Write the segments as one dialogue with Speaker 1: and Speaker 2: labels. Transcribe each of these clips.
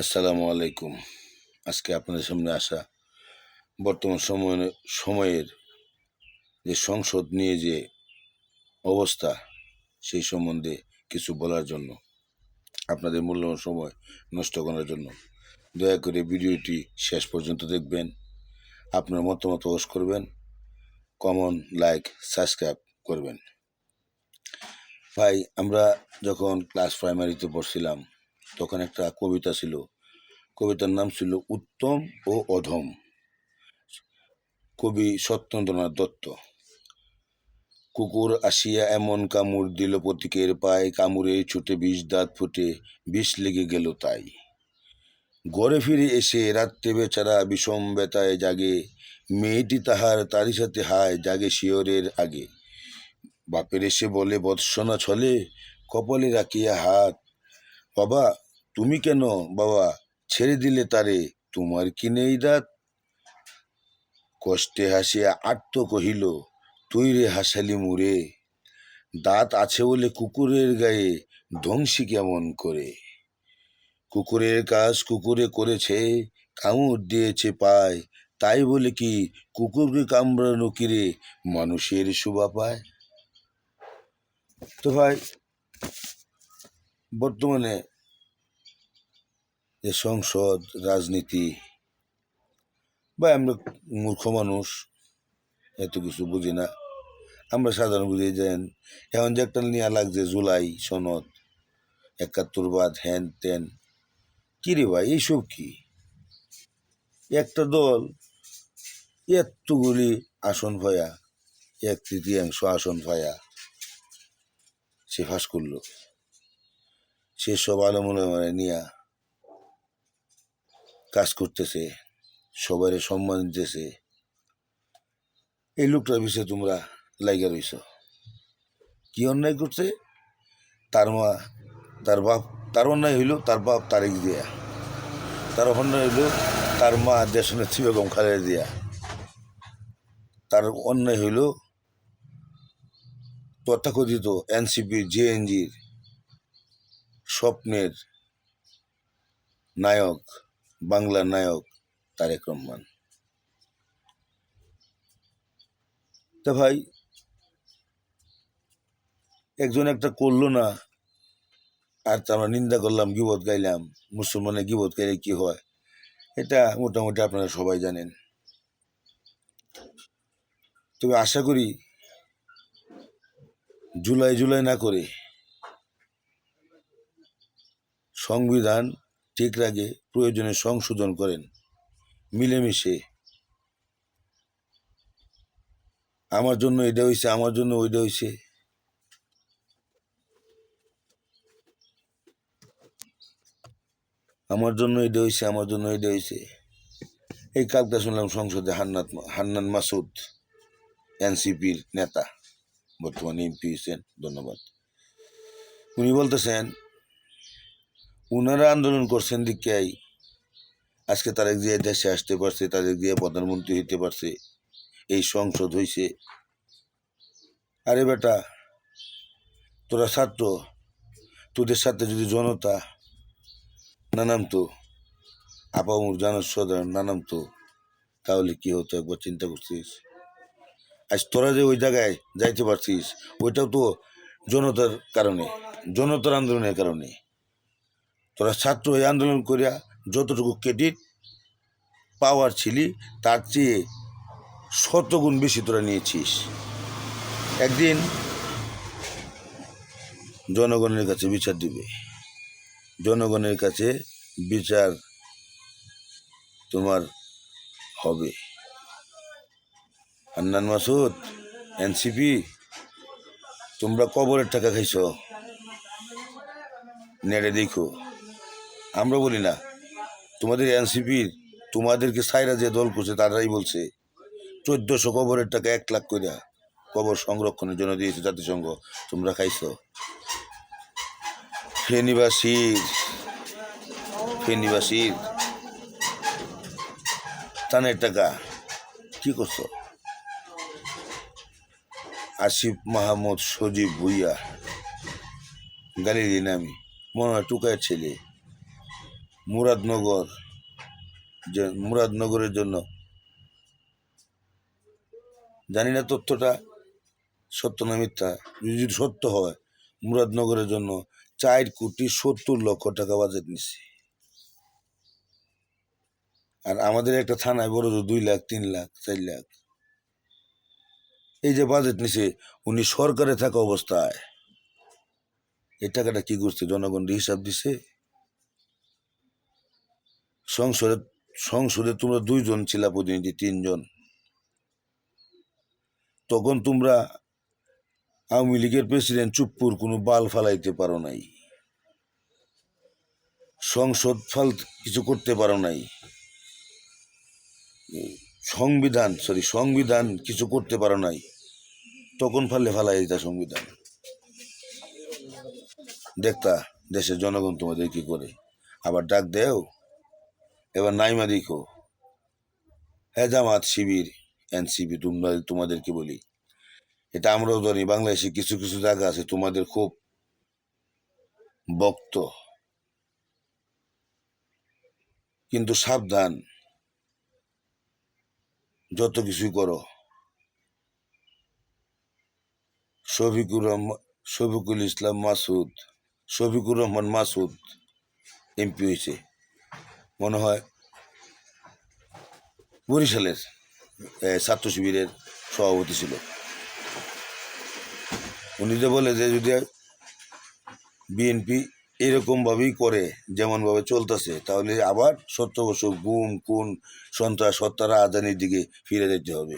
Speaker 1: আসসালামু আলাইকুম। আজকে আপনাদের সামনে আসা বর্তমান সময়ের যে সংসদ নিয়ে যে অবস্থা, সেই সম্বন্ধে কিছু বলার জন্য, আপনাদের মূল্যবান সময় নষ্ট করার জন্য। দয়া করে ভিডিওটি শেষ পর্যন্ত দেখবেন, আপনার মতামত প্রকাশ করবেন, কমেন্ট, লাইক, সাবস্ক্রাইব করবেন। ভাই, আমরা যখন ক্লাস প্রাইমারিতে পড়ছিলাম তখন একটা কবিতা ছিল। কবিতার নাম ছিল উত্তম ও অধম, কবি সত্যেন্দ্রনাথ দত্ত। কুকুর আসিয়া এমন কামড় দিল পথিকের পায়, কামড়ে ছুটে 20 দাঁত ফুটে, বিষ লেগে গেল তাই। ঘরে ফিরে এসে রাত্রে বেচারা বিষম ব্যথায় জাগে, মেয়েটি তারই সাথে হায় জাগে শিয়রের আগে। বাপের এসে বলে বৎসনা ছলে, কপালে রাখিয়া হাত, বাবা তুমি কেন বাবা ছেড়ে দিলে তারে, তোমার কি নেই দাঁত? কষ্টে হাসিয়া আর্ত কহিল, তুই রে হাসালি মুরে, দাঁত আছে বলে কুকুরের গায়ে ধ্বংসী কেমন করে। কুকুরের কাজ কুকুরে করেছে, কামড় দিয়েছে পায়, তাই বলে কি কুকুরকে কামড়ানো কিরে মানুষের শোভা পায়? তো ভাই, বর্তমানে যে সংসদ রাজনীতি, ভাই আমরা মূর্খ মানুষ, এত কিছু বুঝি না। আমরা সাধারণ বুঝে যান। এখন যে একটা নিয়ে লাগছে জুলাই সনদ, 71 বাদ, হ্যান ত্যান, কি রে ভাই এইসব কি? একটা দল এতগুলি আসন পায়া, 1/3 আসন পায়া সে ফাঁস করলো, সে সব আলমনে নিয়া কাজ করতেছে, সবাই সম্মান দিতেছে। এই লোকটার বিষয়ে তোমরা লাইগা রইছ। কি অন্যায় করছে? তার মা, তার বাপ, তার অন্যায় হইল তার বাপ তারেক দিয়া, তার অন্যায় হইল তার মা দেশনেত্রী বেগম খালেদা দিয়া, তার অন্যায় হইল তথাকথিত এনসিপি জেএনজির স্বপ্নের নায়ক, বাংলার নায়ক তারেক রহমান। তা ভাই, একজন একটা করলো না আর আমরা নিন্দা করলাম, গিবত গাইলাম। মুসলমানের গিবত গাইলে কি হয় এটা মোটামুটি আপনারা সবাই জানেন। তবে আশা করি জুলাই না করে সংবিধান ঠিক রাখে, প্রয়োজনে সংশোধন করেন, মিলেমিশে। আমার জন্য এটা হয়েছে, আমার জন্য ওইটা হয়েছে, আমার জন্য এটা হয়েছে, আমার জন্য এটা হয়েছে। এই কালটা শুনলাম সংসদে হান্নান মাসুদ, এনসিপির নেতা, বর্তমানে এমপি হয়েছেন, ধন্যবাদ। উনি বলতেছেন উনারা আন্দোলন করছেন দিকেই আজকে তারেক জিয়া দেশে আসতে পারছে, তারেক জিয়া প্রধানমন্ত্রী হইতে পারছে, এই সংসদ হয়েছে। আরে বেটা, তোরা ছাত্র, তোদের সাথে যদি জনতা না নামতো, আপামর জনসাধারণ না নামতো, তাহলে কি হতো একবার চিন্তা করছিস? আজ তোরা যে ওই জায়গায় যাইতে পারছিস, ওইটাও তো জনতার কারণে, জনতার আন্দোলনের কারণে। তোরা ছাত্র এই আন্দোলন করিয়া যতটুকু ক্রেডিট পাওয়ার ছিলি, তার চেয়ে 100 গুণ বেশি তোরা নিয়েছিস। একদিন জনগণের কাছে বিচার দিবে, জনগণের কাছে বিচার তোমার হবে। হান্নান মাসুদ, এনসিপি, তোমরা কবরের টাকা খাইছ, নেড়ে দেখো। আমরা বলি না, তোমাদের এনসিপির তোমাদেরকে সাইরা যে দল করছে তারাই বলছে 1400 কবরের টাকা 1 লাখ করে কবর সংরক্ষণের জন্য দিয়েছে জাতিসংঘ, তোমরা খাইছ। ফেনীবাসীর টানের টাকা কি করছো? আসিফ মাহমুদ সজীব ভুইয়া, গালি দিন আমি, মনে হয় টুকায়ের ছেলে, মুরাদনগর, যে মুরাদনগরের জন্য, জানি না তথ্যটা সত্য না মিথ্যা, যদি সত্য হয় মুরাদনগরের জন্য 4,70,00,000 টাকা বাজেট নিছে। আর আমাদের একটা থানায় বড় 2 লাখ 3 লাখ 4 লাখ। এই যে বাজেট নিছে, উনি সরকারে থাকা অবস্থায় এই টাকাটা কি করছে? জনগণের হিসাব দিছে। সংসদে সংসদে তোমরা 2 জন ছিলা প্রতিনিধি, 3 জন। তখন তোমরা আওয়ামী লীগের প্রেসিডেন্ট চুপ্পুর কোনো বাল ফালাইতে পারো নাই, সংসদ কিছু করতে পারো নাই, সংবিধান কিছু করতে পারো নাই। তখন ফালাই দিতা সংবিধান। দেখতা দেশের জনগণ তোমাদের কি করে। আবার ডাক দেও, এবার নাইমা দেখো। হ্যাঁ, জামাত, শিবির, এনসিপি, তোমাদেরকে বলি, এটা আমরাও জানি। বাংলাদেশে কিছু কিছু জায়গা আছে তোমাদের খুব ভক্ত, কিন্তু সাবধান, যত কিছুই করো। শফিকুর রহমান মাসুদ এমপি হয়েছে, মনে হয় বরিশালের ছাত্র শিবিরের সভাপতি ছিল। উনি যে বলে যে যদি বিএনপি এরকম ভাবেই করে, যেমন ভাবে চলতেছে, তাহলে আবার 70 বছর গুম খুন সন্ত্রাস হত্যারা আদানির দিকে ফিরে যেতে হবে।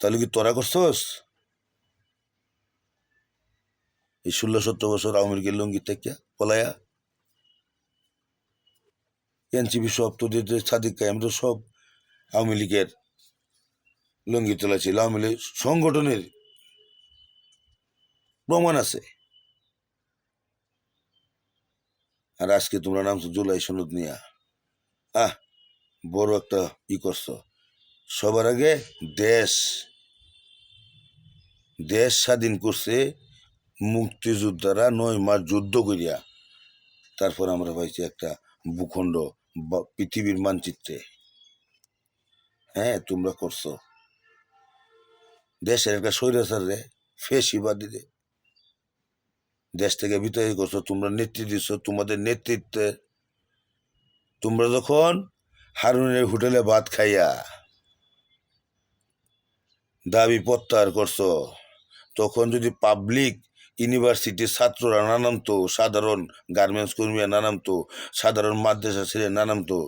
Speaker 1: তাহলে কি তোরা করছস? এই 16-17 বছর আওয়ামী লীগের লুঙ্গি থেকে পলায়া? এনসিপি সব তোদের সাদিক কায়েম তো সব আওয়ামী লীগের লুঙ্গি তোলা ছিল। আওয়ামী লীগ সংগঠনের প্রমাণ আছে। আর আজকে তোমরা নামছো জুলাই সনদ নিয়া। বড় একটা করছো। সবার আগে দেশ স্বাধীন করছে মুক্তিযোদ্ধারা 9 মাস যুদ্ধ করিয়া। তারপর আমরা পাইছি একটা ভূখণ্ড পৃথিবীর মানচিত্রে। হ্যাঁ, তোমরা করছো। দেশের একটা স্বৈরাচারে ফেসিবাদীরে দেশ থেকে বিতাড়িত করছো। তোমরা নেতৃত্ব দিচ্ছ। তোমাদের নেতৃত্বে তোমরা যখন হারুনের হোটেলে ভাত খাইয়া দাবি প্রত্যাহার করছো, তখন যদি পাবলিক ইউনিভার্সিটির ছাত্ররা না নামতো, সাধারণ গার্মেন্টস কর্মীরা না নামতো, সাধারণ মাদ্রাসা ছেড়ে না নামতো,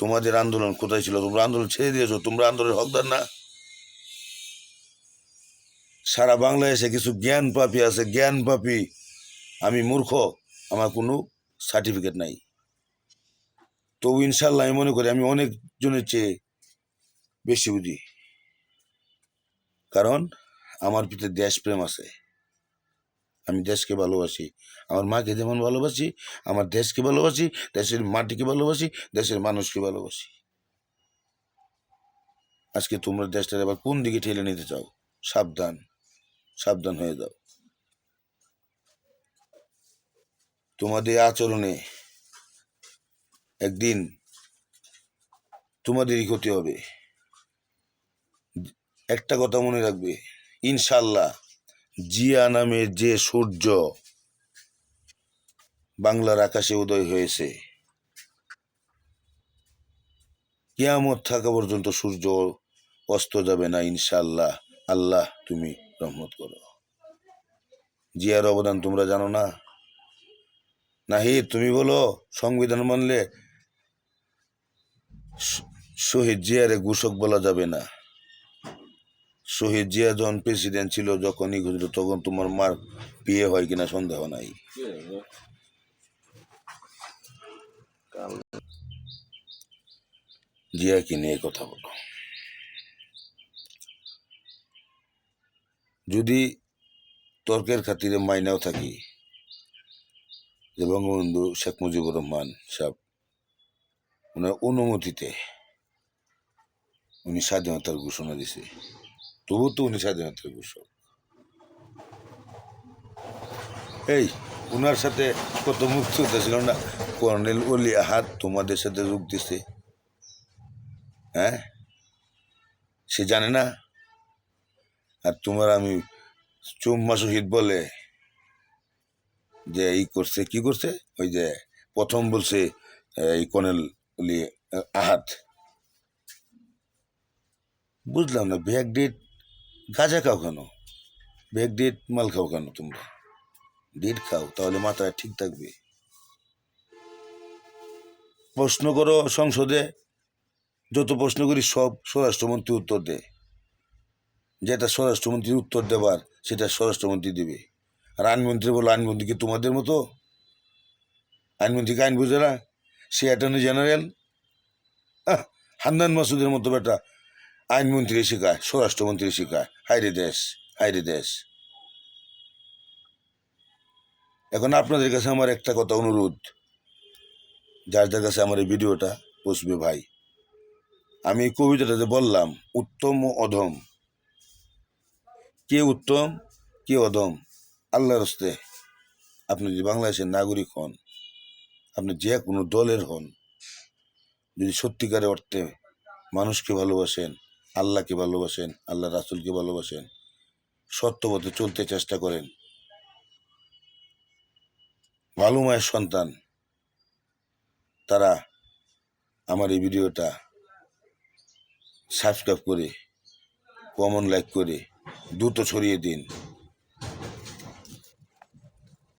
Speaker 1: তোমাদের আন্দোলন কোথায় ছিল? তোমরা আন্দোলন ছেড়ে দিয়েছো। তোমরা আন্দোলনের হকদার না। সারা বাংলাদেশে কিছু জ্ঞান পাপী আছে, জ্ঞান পাপী। আমি মূর্খ, আমার কোনো সার্টিফিকেট নাই, তবু ইনশাল্লাহ আমি মনে করি আমি অনেকজনের চেয়ে বেশি বুঝি। কারণ আমার ভিতরে দেশপ্রেম আছে। আমি দেশকে ভালোবাসি, আমার মাকে যেমন ভালোবাসি, আমার দেশকে ভালোবাসি, দেশের মাটিকে ভালোবাসি, দেশের মানুষকে ভালোবাসি। আজকে তোমরা দেশটা আবার কোন দিকে ঠেলে নিতে চাও? সাবধান, সাবধান হয়ে যাও। তোমাদের আচরণে একদিন তোমাদেরই ক্ষতি হবে। একটা কথা মনে রাখবে, ইনশাল্লাহ জিয়া নামের যে সূর্য বাংলার আকাশে উদয় হয়েছে, কিয়ামত থাকা পর্যন্ত সূর্য অস্ত যাবে না ইনশাল্লাহ। আল্লাহ তুমি রহমত করো। জিয়ার অবদান তোমরা জানো না? নাহি তুমি বলো সংবিধান মানলে শহীদ জিয়ারে ঘোষক বলা যাবে না। শহীদ জিয়া যখন প্রেসিডেন্ট ছিল, যখনই ঘুরল, তখন তোমার মার বিয়ে হয় কিনা সন্দেহ নাই। জিয়াকে নিয়ে কথা বলো। যদি তর্কের খাতিরে মাইনাও থাকি যে বঙ্গবন্ধু শেখ মুজিবুর রহমান সাহেব ওনার অনুমতিতে উনি স্বাধীনতার ঘোষণা দিছে, তবু তো উনি স্বাধীনতার ঘোষক। এই ওনার সাথে কত মুক্তিযোদ্ধা ছিল না, কর্নেল অলি আহাদ তোমাদের সাথে যোগ দিছে, হ্যাঁ, সে জানে না? আর তোমার আমি চুম্মা শহীদ বলে যে এই করছে, কি করছে, ওই যে প্রথম বলছে এই কর্নেল অলি আহাদ, বুঝলাম না, ব্যাগ ডেট গাঁজা খাও কেন, ব্যাগ ডেট মাল খাও কেন, তোমরা ডেট খাও, তাহলে মাথায় ঠিক থাকবে। প্রশ্ন করো সংসদে, যত প্রশ্ন করি সব স্বরাষ্ট্রমন্ত্রী উত্তর দেয়, যেটা স্বরাষ্ট্রমন্ত্রীর উত্তর দেবার সেটা স্বরাষ্ট্রমন্ত্রী দেবে। আর আইনমন্ত্রী বলো, আইনমন্ত্রী কি তোমাদের মতো? আইনমন্ত্রীকে আইন বুঝে না? সে অ্যাটর্নি জেনারেল, হান্নান মাসুদের মতো বেটা আইনমন্ত্রী শেখায়, স্বরাষ্ট্রমন্ত্রী শেখায়। হাইরে দেশ, হাইরে দেশ। এখন আপনাদের কাছে আমার একটা কথা অনুরোধ, যার যার কাছে আমার এই ভিডিওটা পৌঁছবে, ভাই, আমি এই কবিতাটাতে বললাম উত্তম ও অধম, কে উত্তম কে অধম আল্লাহর হস্তে। আপনি যদি বাংলাদেশের নাগরিক হন, আপনি যে কোনো দলের হন, যদি সত্যিকারের অর্থে মানুষকে ভালোবাসেন, আল্লাহকে ভালোবাসেন, আল্লাহ রাসূলকে ভালোবাসেন, সত্য পথে চলতে চেষ্টা করেন, ভালো মায়ের সন্তান, তারা আমার এই ভিডিওটা সাবস্ক্রাইব করে, কমন লাইক করে দ্রুত ছড়িয়ে দিন।